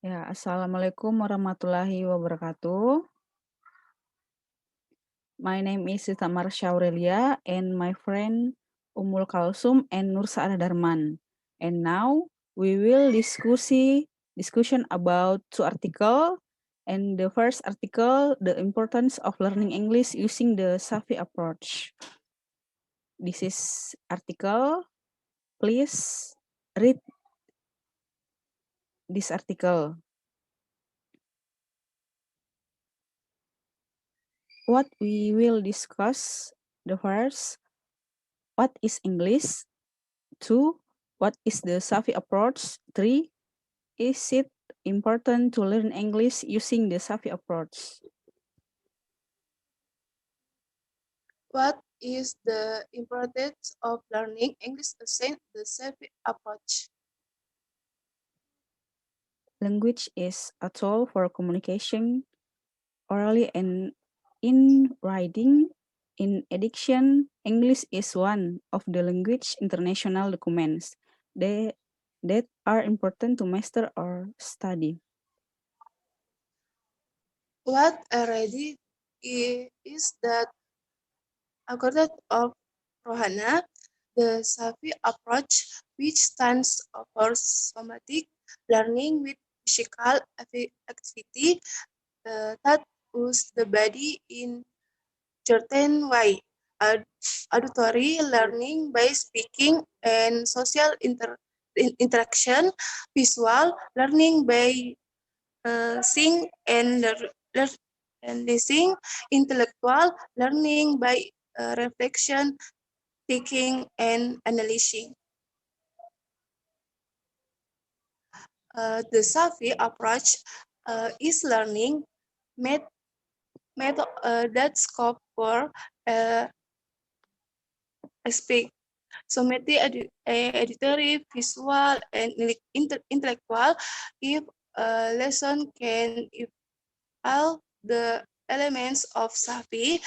Ya, Assalamualaikum warahmatullahi wabarakatuh. My name is Sita Marsha Aurelia and my friend Umul Kalsum and Nur Saada Darman. And now we will discussion about two article. And the first article, the importance of learning English using the SAFI approach. This is article. Please read this article. What we will discuss, the first, what is English? 2. What is the SAFI approach? 3. Is it important to learn English using the SAFI approach? What is the importance of learning English using the SAFI approach? Language is a tool for communication orally and in writing. In addition, English is one of the language international documents that are important to master or study. What already is that according of Rohana, the SAFI approach, which stands for somatic learning with physical activity that use the body in certain way. Auditory learning by speaking and social interaction, visual learning by seeing and listening, intellectual learning by reflection, thinking, and analyzing. The SAFI approach is learning method that scope for aspect somatic, auditory, visual, and intellectual. If a lesson can if all the elements of SAFI,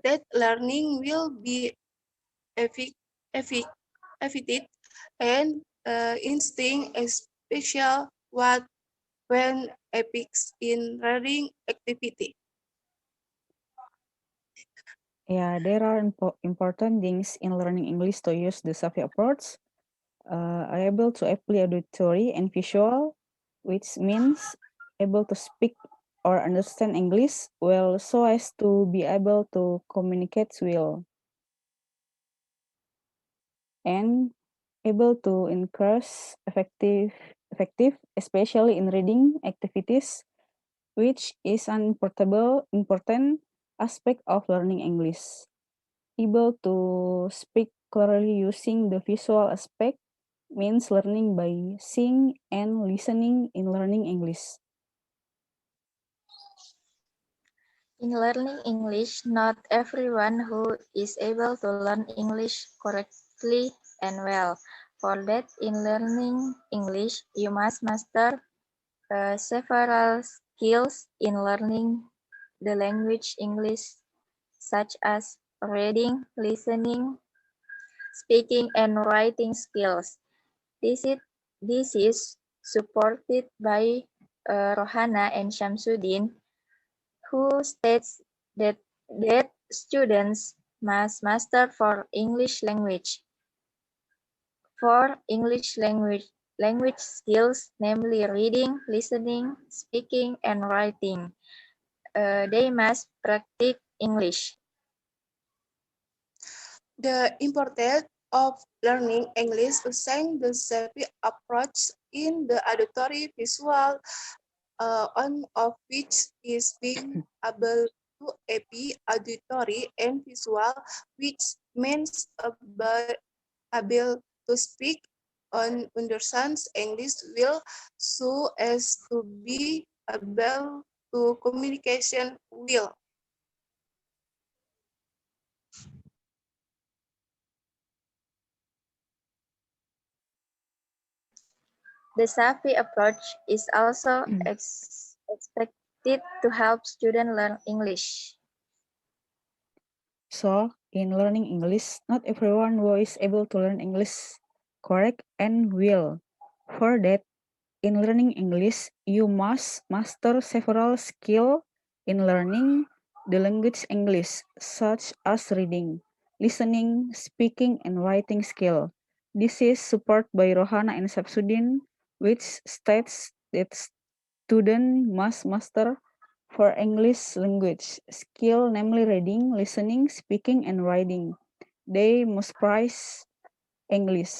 that learning will be effective and instinct, especially when epics in learning activity. Yeah, there are important things in learning English to use the SAFI approach. Able to apply auditory and visual, which means able to speak or understand English well so as to be able to communicate well, and able to encourage effective, especially in reading activities, which is an important aspect of learning English. Able to speak clearly using the visual aspect means learning by seeing and listening in learning English. In learning English, not everyone who is able to learn English correctly and well. For that, in learning English, you must master several skills in learning the language English, such as reading, listening, speaking, and writing skills. This is supported by Rohana and Shamsuddin, who states that students must master for English language. For English language skills, namely reading, listening, speaking, and writing, they must practice English. The importance of learning English using the SAFI approach in the auditory visual, one of which is being able to AP auditory and visual, which means able to speak and understand English well so as to be able to communication well. The SAFI approach is also expected to help students learn English. So, in learning English, not everyone who is able to learn English correct and well. For that, In learning English, you must master several skills in learning the language English, such as reading, listening, speaking, and writing skill. This is supported by Rohana and Sabsudin, which states that student must master for English language skill, namely reading, listening, speaking, and writing. They must prize English.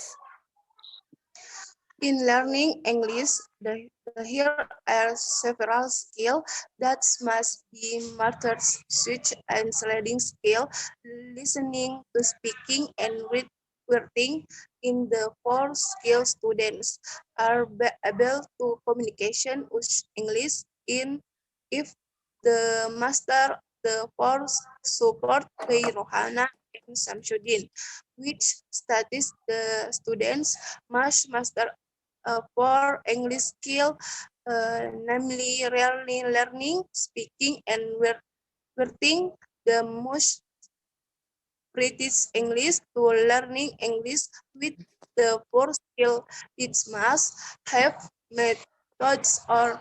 In learning English, here are several skills that must be mastered, such as reading skill, listening to speaking, and writing. In the four skills, students are able to communication with English in if the master the four support by Rohana and Samsudin, which studies the students must master for English skill, namely learning, speaking, and writing. The most British English to learning English with the four skill. It must have methods or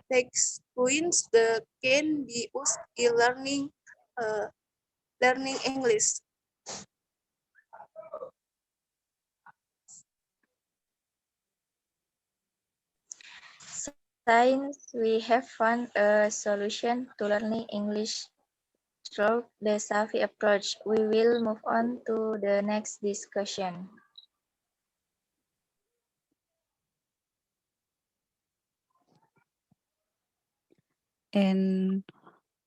text points that can be used in learning English. Since we have found a solution to learning English through the SAFI approach, we will move on to the next discussion. And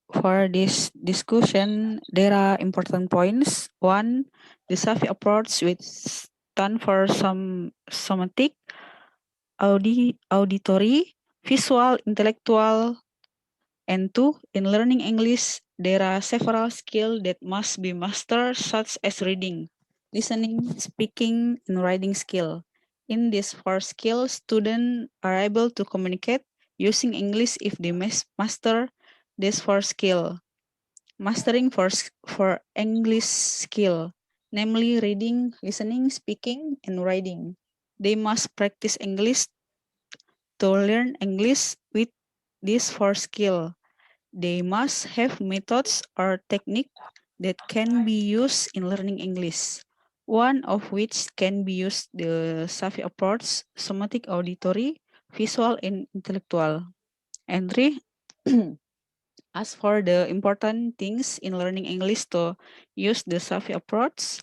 for this discussion, there are important points. One, the SAFI approach, which stand for somatic, auditory, visual, intellectual, and two, in learning English, there are several skills that must be mastered, such as reading, listening, speaking, and writing skill. In these four skills, students are able to communicate using English if they master these four skills. Mastering for English skill, namely reading, listening, speaking, and writing. They must practice English to learn English with these four skills. They must have methods or technique that can be used in learning English. One of which can be used the SAFI approach, somatic, auditory, visual, and intellectual. And three, as for the important things in learning English to use the SAFI approach,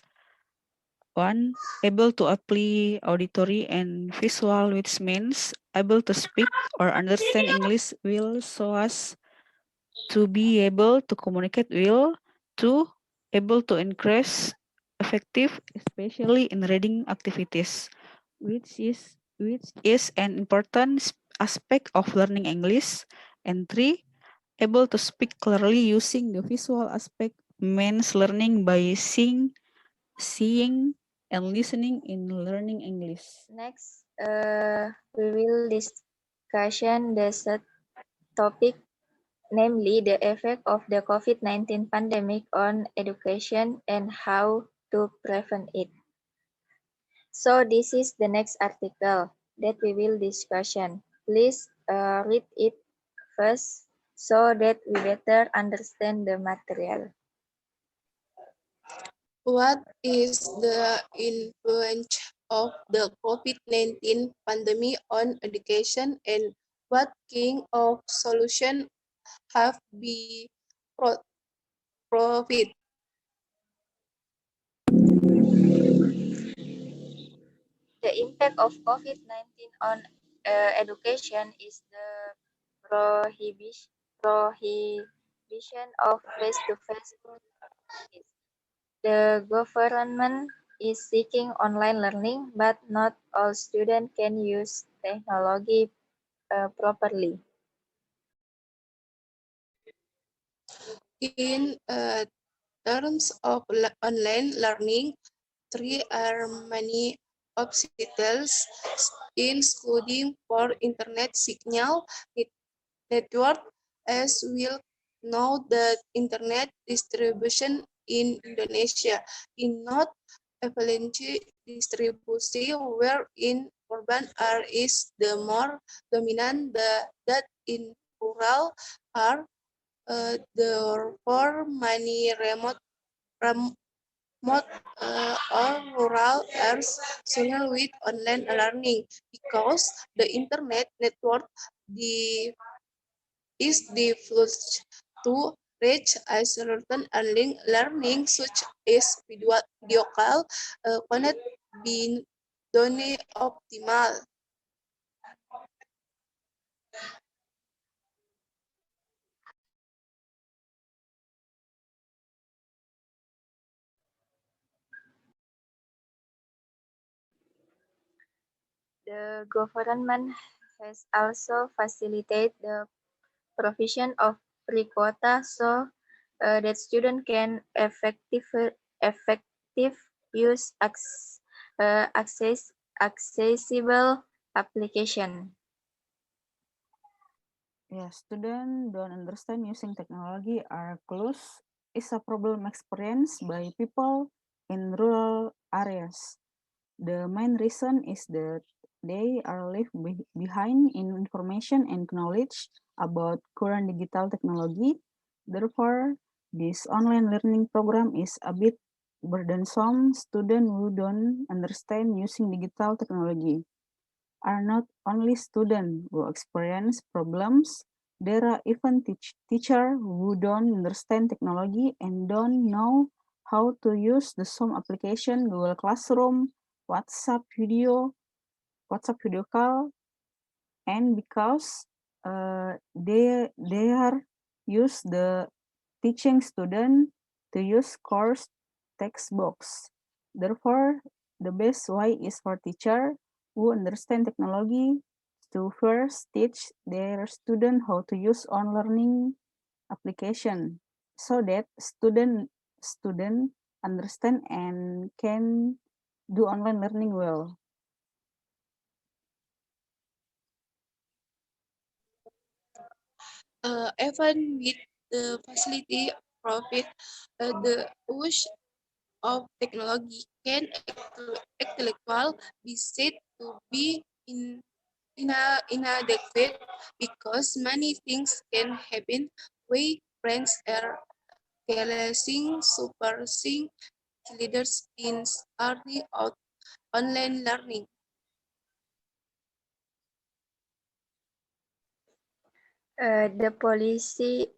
one, able to apply auditory and visual, which means able to speak or understand English will so as to be able to communicate well. Two, able to increase effective, especially in reading activities, which is an important aspect of learning English. And three, able to speak clearly using the visual aspect means learning by seeing and listening in learning English. Next, we will discussion the third topic, namely the effect of the COVID-19 pandemic on education and how to prevent it. So this is the next article that we will discussion. Please read it first so that we better understand the material. What is the influence of the COVID-19 pandemic on education, and what kind of solution have been provided? The impact of COVID-19 on education is the prohibition of face-to-face activities. The government is seeking online learning, but not all students can use technology properly. In terms of online learning, there are many obstacles, including poor internet signal network, as we know that internet distribution in Indonesia is not avalanche distribution, where in urban area is the more dominant that in rural are. Therefore, many remote or rural areas struggle with online learning because the internet network the, is difficult to reach as certain online learning such as video call cannot be done optimal. The government has also facilitated the provision of free quota so that students can effective use accessible application. Yeah, students don't understand using technology are close is a problem experienced by people in rural areas. The main reason is that they are left behind in information and knowledge about current digital technology. Therefore, this online learning program is a bit burdensome. Students who don't understand using digital technology are not only students who experience problems, there are even teachers who don't understand technology and don't know how to use the Zoom application, Google Classroom, WhatsApp video call, and because they are use the teaching student to use course textbooks. Therefore, the best way is for teacher who understand technology to first teach their student how to use on learning application so that student understand and can do online learning well. Even with the facility profit, the use of technology can intellectual be said to be inadequate because many things can happen where friends are carelessing, supersing leaders in early out online learning. The policy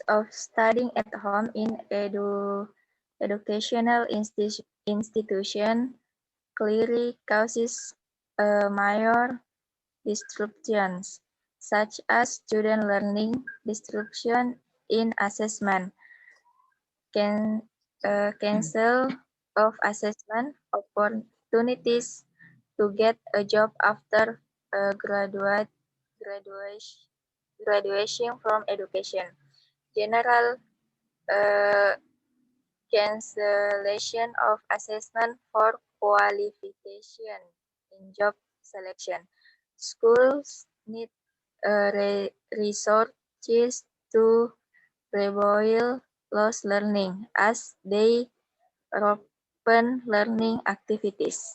of studying at home in educational institution clearly causes major disruptions, such as student learning disruption in assessment, can cancel of assessment opportunities to get a job after graduation graduation from education. General uh, cancellation of assessment for qualification in job selection. Schools need resources to rebuild lost learning as they open learning activities.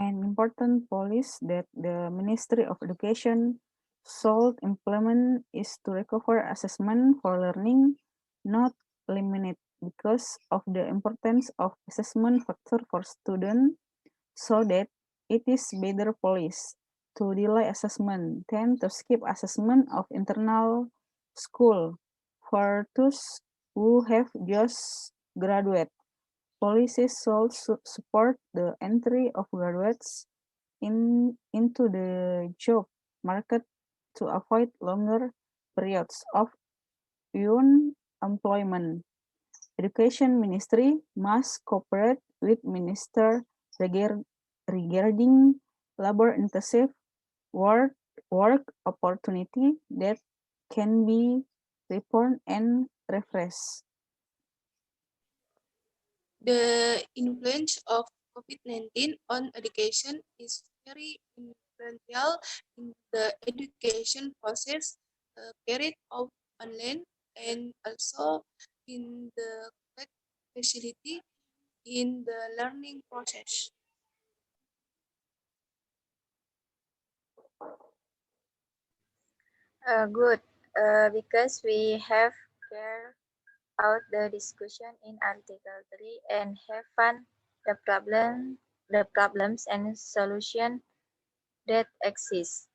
An important policy that the Ministry of Education should implement is to recover assessment for learning, not eliminate, because of the importance of assessment factor for students, so that it is better policy to delay assessment than to skip assessment of internal school for those who have just graduated. Policies should support the entry of graduates into the job market to avoid longer periods of unemployment. Education Ministry must cooperate with Minister regarding labor-intensive work, work opportunity that can be reformed and refreshed. The influence of COVID-19 on education is very influential in the education process carried out online and also in the facility. in the learning process. Good, because we have carried out the discussion in Article 3 and have found the problems and solutions that exist.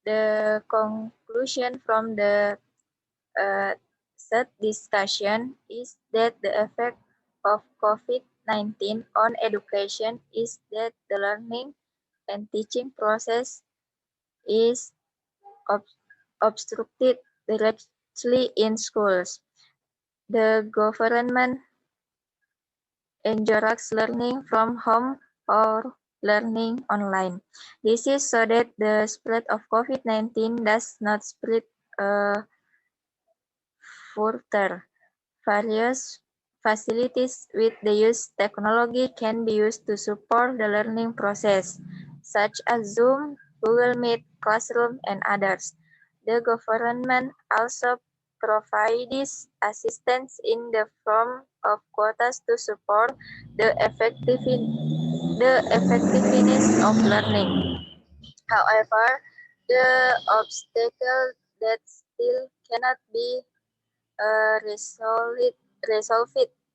The conclusion from the third discussion is that the effect of COVID-19 on education is that the learning and teaching process is obstructed directly in schools. The government encourages learning from home or learning online. This is so that the spread of COVID-19 does not spread further. Various facilities with the use technology can be used to support the learning process, such as Zoom, Google Meet, Classroom, and others. The government also provides assistance in the form of quotas to support the effectiveness of learning. However, the obstacle that still cannot be resolved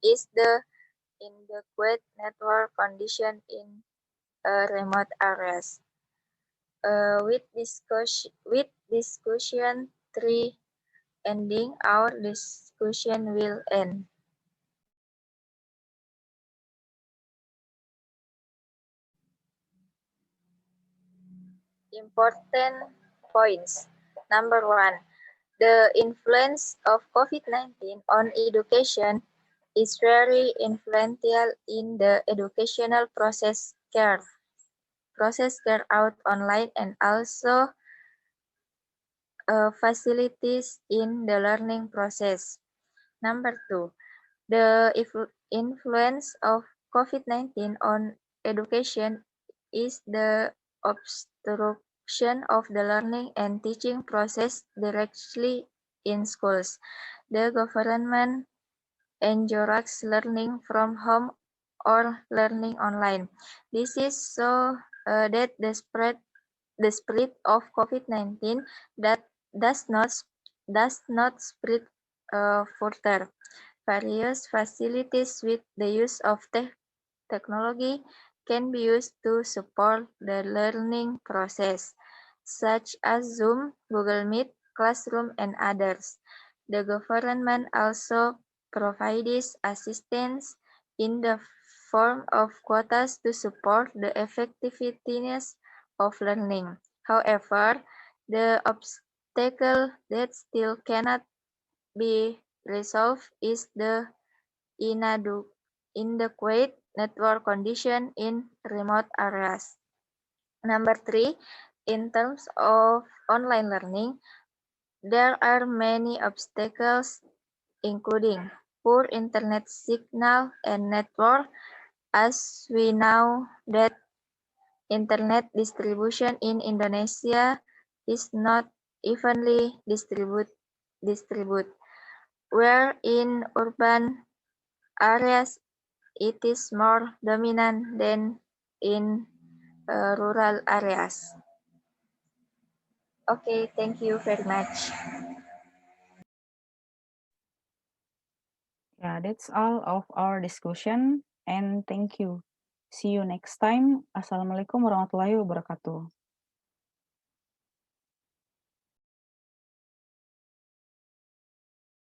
is the inadequate network condition in remote areas. With discussion 3 ending, our discussion will end. Important points. Number 1. The influence of COVID-19 on education is very influential in the educational process carried out online and also facilities in the learning process. Number 2, the influence of COVID-19 on education is the obstruction of the learning and teaching process directly in schools. The government encourages learning from home or learning online. This is so that the spread of COVID-19 that does not spread further. Various facilities with the use of technology can be used to support the learning process, such as Zoom, Google Meet, Classroom, and others. The government also provides assistance in the form of quotas to support the effectiveness of learning. However, the obstacle that still cannot be resolved is the inadequate network condition in remote areas. Number 3, in terms of online learning, there are many obstacles, including poor internet signal and network, as we know that internet distribution in Indonesia is not evenly distributed, where in urban areas it is more dominant than in rural areas. Okay, thank you very much. Yeah, that's all of our discussion and thank you. See you next time. Assalamualaikum warahmatullahi wabarakatuh.